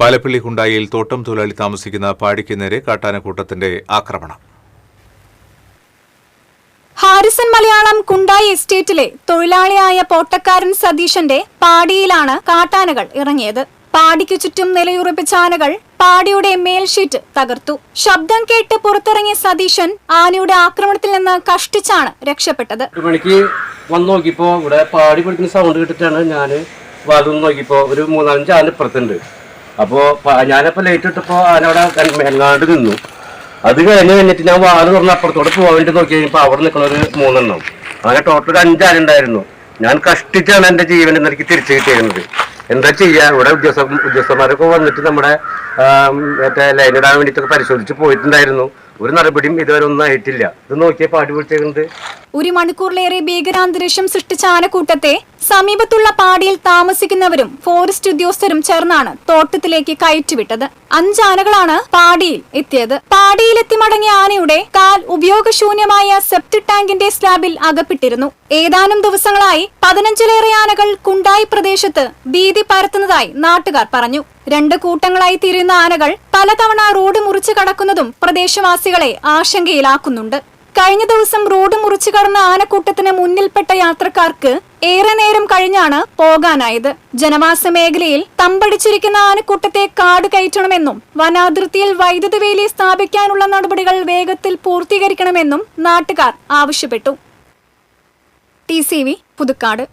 പാലപ്പള്ളി കുണ്ടായിൽ തോട്ടം തൊഴിലാളി താമസിക്കുന്ന പാടിക്ക് നേരെ കാട്ടാനക്കൂട്ടത്തിന്റെ ആക്രമണം. ഹാരിസൺ മലയാളം കുണ്ടായി എസ്റ്റേറ്റിലെ തൊഴിലാളിയായ പോട്ടക്കാരൻ സതീശന്റെ പാടിയിലാണ് കാട്ടാനകൾ ഇറങ്ങിയത്. പാടിക്ക് ചുറ്റും നിലയുറപ്പിച്ച ആനകൾ പാടിയുടെ മേൽഷീറ്റ് തകർത്തു. ശബ്ദം കേട്ട് പുറത്തിറങ്ങിയ സതീശൻ ആനയുടെ ആക്രമണത്തിൽ നിന്ന് കഷ്ടിച്ചാണ് രക്ഷപ്പെട്ടത്. 1 മണിക്ക് വന്ന് നോക്കിയപ്പോ ഇവിടെ പാടി പിടിക്കുന്ന സൗണ്ട് കേട്ടിട്ടാണ് ഞാൻ വാതിൽ നോക്കിയപ്പോ ഒരു 3-5 ആന ഇപ്പുറത്തുണ്ട്. അപ്പോ ഞാനപ്പോ ലൈറ്റ് ഇട്ടപ്പോ ആന അവിടെ എങ്ങാണ്ട് നിന്നു. അത് കഴിഞ്ഞിട്ട് ഞാൻ വാല് തുറന്ന് അപ്പുറത്തോടെ പോകാൻ വേണ്ടി നോക്കി കഴിഞ്ഞപ്പോ അവിടെ നിൽക്കുന്ന ഒരു 3 എണ്ണം. അങ്ങനെ ടോട്ടൽ 5 ആന ഉണ്ടായിരുന്നു. ഞാൻ കഷ്ടിച്ചാണ് എന്റെ ജീവൻ എനിക്ക് തിരിച്ചു കിട്ടിയിരുന്നത്. എന്താ ചെയ്യാ, ഇവിടെ ഉദ്യോഗസ്ഥന്മാരൊക്കെ വന്നിട്ട് നമ്മുടെ മറ്റേ ലൈനിടാൻ വേണ്ടിയിട്ടൊക്കെ പരിശോധിച്ച് പോയിട്ടുണ്ടായിരുന്നു. ഒരു നടപടിയും ഇതുവരെ ഒന്നും ആയിട്ടില്ല. ഇത് നോക്കിയാൽ പാടി പിടിച്ചേക്കുന്നത്. 1 മണിക്കൂറിലേറെ ഭീകരാന്തരീക്ഷം സൃഷ്ടിച്ച ആനക്കൂട്ടത്തെ സമീപത്തുള്ള പാടിയിൽ താമസിക്കുന്നവരും ഫോറസ്റ്റ് ഉദ്യോഗസ്ഥരും ചേർന്നാണ് തോട്ടത്തിലേക്ക് കയറ്റിവിട്ടത്. 5 ആനകളാണ് പാടിയിൽ എത്തിയത്. പാടിയിലെത്തി മടങ്ങിയ ആനയുടെ കാൽ ഉപയോഗശൂന്യമായ സെപ്റ്റിക് ടാങ്കിന്റെ സ്ലാബിൽ അകപ്പെട്ടിരുന്നു. ഏതാനും ദിവസങ്ങളായി 15ലേറെ ആനകൾ കുണ്ടായി പ്രദേശത്ത് ഭീതി പരത്തുന്നതായി നാട്ടുകാർ പറഞ്ഞു. 2 കൂട്ടങ്ങളായി തിരിയുന്ന ആനകൾ പലതവണ റോഡ് മുറിച്ചു കടക്കുന്നതും പ്രദേശവാസികളെ ആശങ്കയിലാക്കുന്നുണ്ട്. കഴിഞ്ഞ ദിവസം റോഡ് മുറിച്ചു കടന്ന ആനക്കൂട്ടത്തിന് മുന്നിൽപ്പെട്ട യാത്രക്കാർക്ക് ഏറെ നേരം കഴിഞ്ഞാണ് പോകാനായത്. ജനവാസ മേഖലയിൽ തമ്പടിച്ചിരിക്കുന്ന ആനക്കൂട്ടത്തെ കാട് കയറ്റണമെന്നും വനാതിർത്തിയിൽ വൈദ്യുതി വേലി സ്ഥാപിക്കാനുള്ള നടപടികൾ വേഗത്തിൽ പൂർത്തീകരിക്കണമെന്നും നാട്ടുകാർ ആവശ്യപ്പെട്ടു. TCV പുതുക്കാട്.